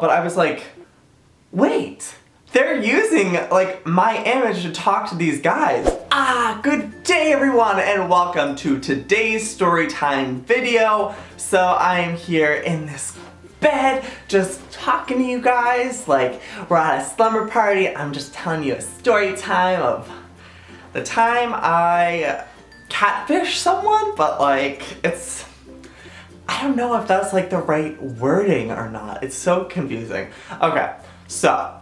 But I was like, wait, they're using like my image to talk to these guys. Good day everyone and welcome to today's story time video. So I am here in this bed just talking to you guys like we're at a slumber party. I'm just telling you a story time of the time I catfished someone, but like I don't know if that's like the right wording or not. It's so confusing. Okay, so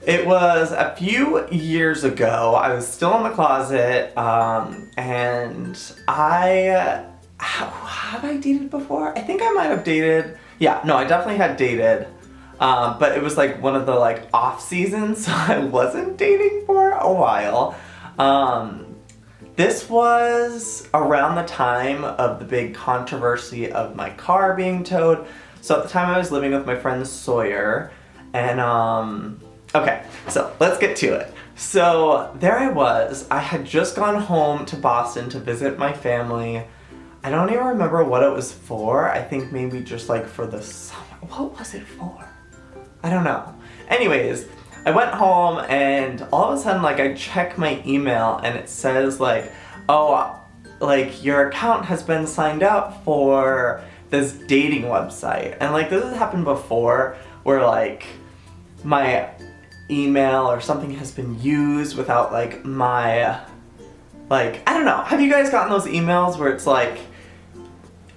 it was a few years ago. I was still in the closet, and have I dated before? I think I might have dated. Yeah, no, I definitely had dated, but it was like one of the like off seasons, so I wasn't dating for a while. This was around the time of the big controversy of my car being towed. So at the time I was living with my friend Sawyer, and okay, so let's get to it. So there I was. I had just gone home to Boston to visit my family. I don't even remember what it was for. I think maybe just like for the summer. What was it for? I don't know. Anyways, I went home and all of a sudden like I check my email and it says like, oh, like your account has been signed up for this dating website. And like this has happened before where like my email or something has been used without like my, like, I don't know. Have you guys gotten those emails where it's like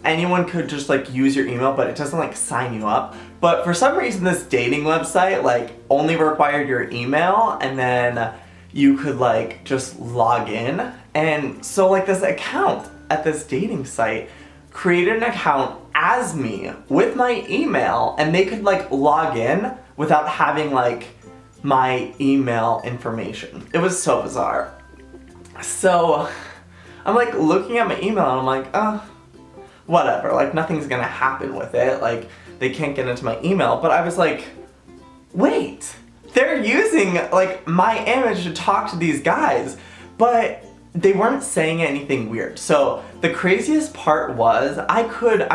anyone could just like use your email but it doesn't like sign you up? But for some reason this dating website like only required your email and then you could like just log in. And so like this account at this dating site created an account as me with my email and they could like log in without having like my email information. It was so bizarre. So I'm like looking at my email and I'm like, whatever, like nothing's gonna happen with it. Like they can't get into my email. But I was like, wait, they're using like my image to talk to these guys, but they weren't saying anything weird. So the craziest part was I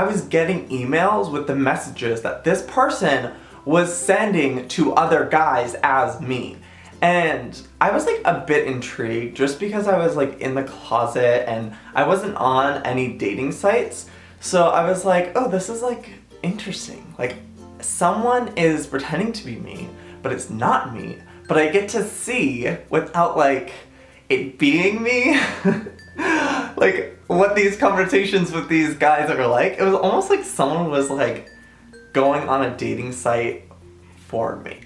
was getting emails with the messages that this person was sending to other guys as me. And I was like a bit intrigued just because I was like in the closet and I wasn't on any dating sites. So I was like, oh, this is like interesting. Like someone is pretending to be me, but it's not me. But I get to see without like it being me, like what these conversations with these guys are like. It was almost like someone was like going on a dating site for me.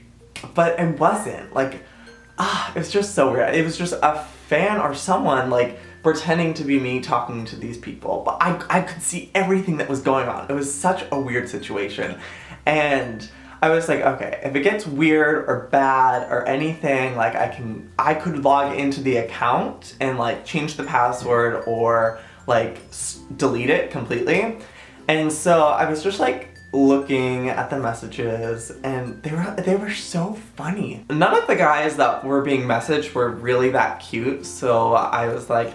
But it wasn't. Like, it was just so weird. It was just a fan or someone like pretending to be me talking to these people. But I could see everything that was going on. It was such a weird situation. And I was like, okay, if it gets weird or bad or anything, like I could log into the account and like change the password or like delete it completely. And so I was just like looking at the messages and they were so funny. None of the guys that were being messaged were really that cute, so I was like,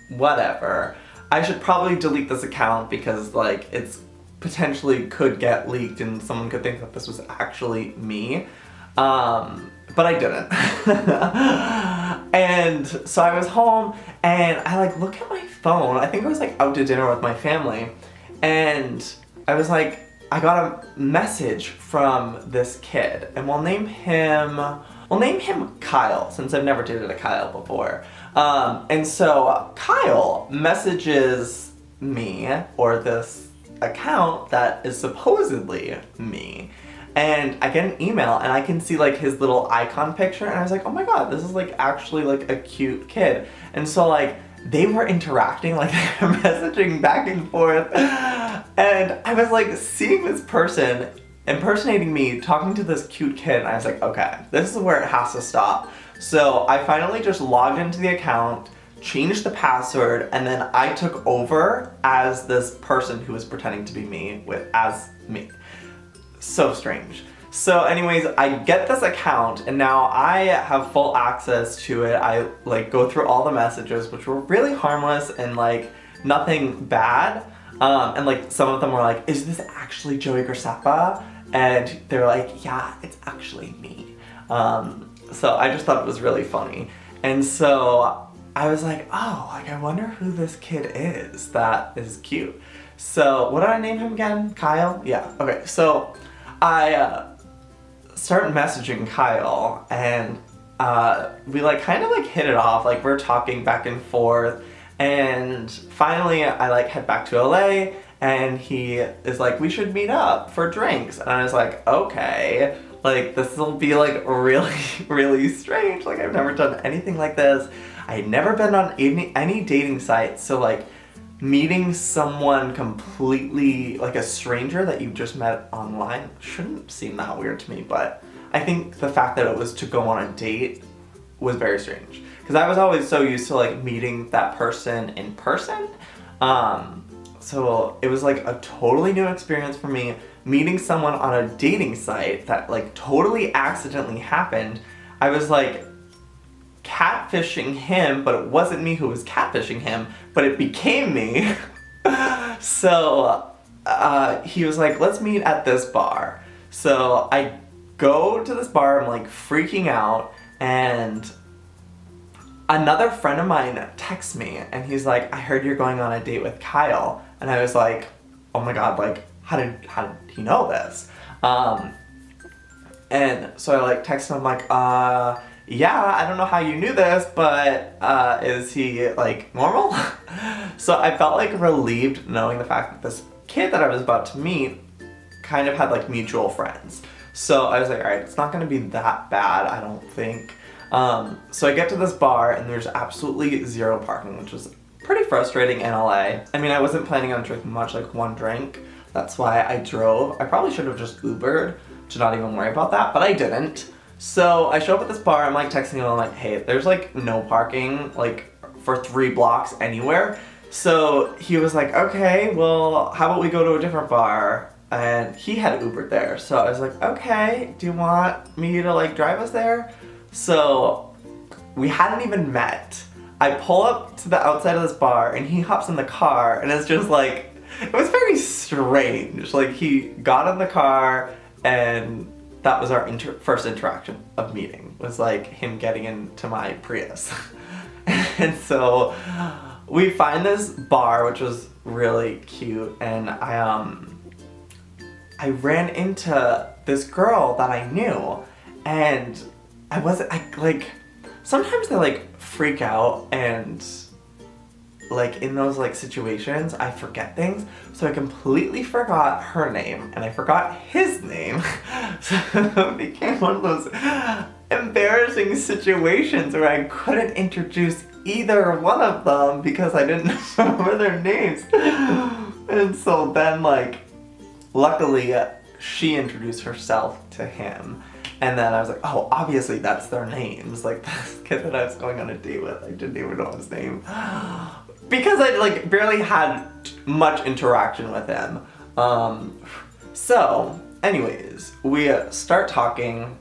whatever. I should probably delete this account because like it's potentially could get leaked and someone could think that this was actually me. But I didn't. And so I was home and I like look at my phone. I think I was like out to dinner with my family and I was like, I got a message from this kid and we'll name him Kyle since I've never dated a Kyle before. And so Kyle messages me or this account that is supposedly me. And I get an email and I can see like his little icon picture and I was like, oh my god, this is like actually like a cute kid. And so like they were interacting, like they were messaging back and forth. And I was like seeing this person impersonating me, talking to this cute kid, and I was like, okay, this is where it has to stop. So I finally just logged into the account, changed the password, and then I took over as this person who was pretending to be me as me. So strange. So anyways, I get this account and now I have full access to it. I like go through all the messages, which were really harmless and like nothing bad. And like some of them were like, is this actually Joey Graceffa? And they were like, yeah, it's actually me. So I just thought it was really funny. And so I was like, oh, like I wonder who this kid is. That is cute. So what did I name him again? Kyle? Yeah, okay. So I started messaging Kyle, and we like kind of like hit it off. Like we're talking back and forth, and finally I like head back to LA, and he is like, we should meet up for drinks. And I was like, okay, like this will be like really, really strange. Like I've never done anything like this. I had never been on any dating sites, so like meeting someone completely, like a stranger that you've just met online shouldn't seem that weird to me, but I think the fact that it was to go on a date was very strange. Because I was always so used to like meeting that person in person. So it was like a totally new experience for me, meeting someone on a dating site that like totally accidentally happened. I was like catfishing him, but it wasn't me who was catfishing him, but it became me. So he was like, let's meet at this bar. So I go to this bar, I'm like freaking out, and another friend of mine texts me, and he's like, I heard you're going on a date with Kyle. And I was like, oh my god, like how did he know this? And so I like texted him, like, yeah, I don't know how you knew this, but is he like normal? So I felt like relieved knowing the fact that this kid that I was about to meet kind of had like mutual friends. So I was like, all right, it's not gonna be that bad, I don't think. So I get to this bar and there's absolutely zero parking, which was pretty frustrating in LA. I mean, I wasn't planning on drinking much, like one drink. That's why I drove. I probably should have just Ubered to not even worry about that, but I didn't. So I show up at this bar, I'm like texting him, I'm like, hey, there's like no parking like for 3 blocks anywhere. So he was like, okay, well, how about we go to a different bar? And he had Ubered there. So I was like, okay, do you want me to like drive us there? So we hadn't even met. I pull up to the outside of this bar and he hops in the car, and it's just like, it was very strange. Like he got in the car and that was our first interaction of meeting, was like him getting into my Prius. And so we find this bar, which was really cute, and I ran into this girl that I knew, and sometimes they like freak out, and like in those like situations I forget things, so I completely forgot her name and I forgot his name. So it became one of those embarrassing situations where I couldn't introduce either one of them because I didn't remember their names. And so then like luckily she introduced herself to him. And then I was like, oh, obviously that's their names. Like this kid that I was going on a date with, I didn't even know his name. Because I like barely had much interaction with him. So anyways, we start talking,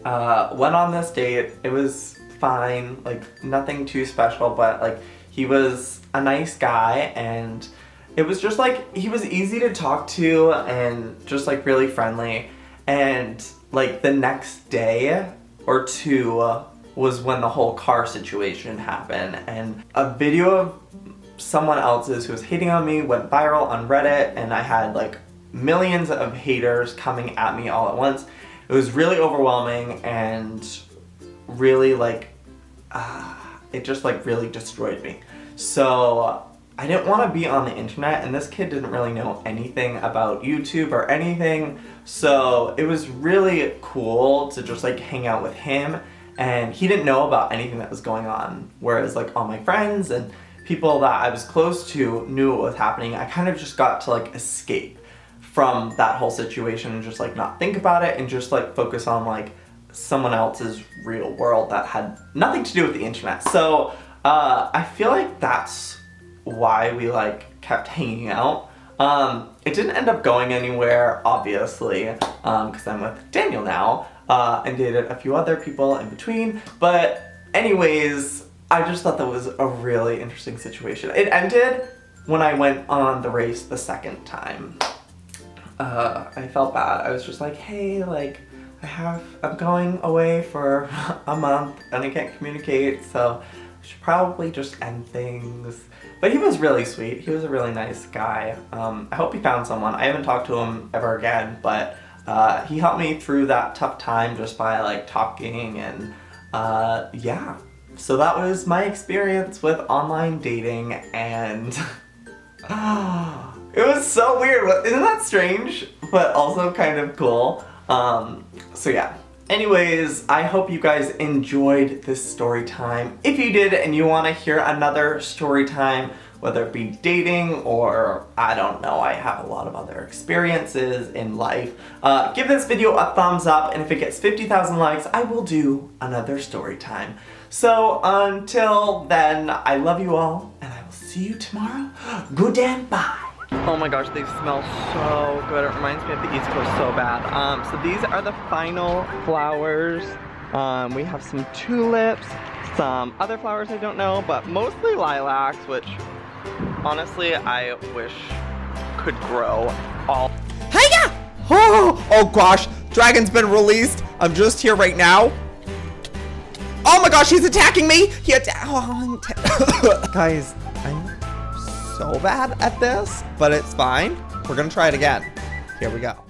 went on this date. It was fine, like nothing too special, but like he was a nice guy, and it was just like, he was easy to talk to and just like really friendly. And like the next day or two was when the whole car situation happened, and a video of someone else's who was hating on me went viral on Reddit, and I had like millions of haters coming at me all at once. It was really overwhelming and really like, it just like really destroyed me. So I didn't want to be on the internet, and this kid didn't really know anything about YouTube or anything, so it was really cool to just like hang out with him, and he didn't know about anything that was going on, whereas like all my friends and people that I was close to knew what was happening. I kind of just got to like escape from that whole situation and just like not think about it and just like focus on like someone else's real world that had nothing to do with the internet. So I feel like that's why we like kept hanging out. It didn't end up going anywhere, obviously, because I'm with Daniel now, and dated a few other people in between. But anyways, I just thought that was a really interesting situation. It ended when I went on the race the second time. I felt bad. I was just like, hey, like, I'm going away for a month and I can't communicate, so I should probably just end things. But he was really sweet. He was a really nice guy. I hope he found someone. I haven't talked to him ever again, but he helped me through that tough time just by like talking and yeah. So that was my experience with online dating, and it was so weird. Isn't that strange? But also kind of cool. So yeah. Anyways, I hope you guys enjoyed this story time. If you did and you want to hear another story time, whether it be dating or, I don't know, I have a lot of other experiences in life, give this video a thumbs up, and if it gets 50,000 likes, I will do another story time. So until then, I love you all, and I will see you tomorrow. Good and bye. Oh my gosh, they smell so good. It reminds me of the East Coast so bad. So these are the final flowers. We have some tulips, some other flowers I don't know, but mostly lilacs, which honestly I wish could grow all. Hiya! Oh gosh, dragon's been released. I'm just here right now. Oh my gosh, he's attacking me! Guys, I'm so bad at this, but it's fine. We're gonna try it again. Here we go.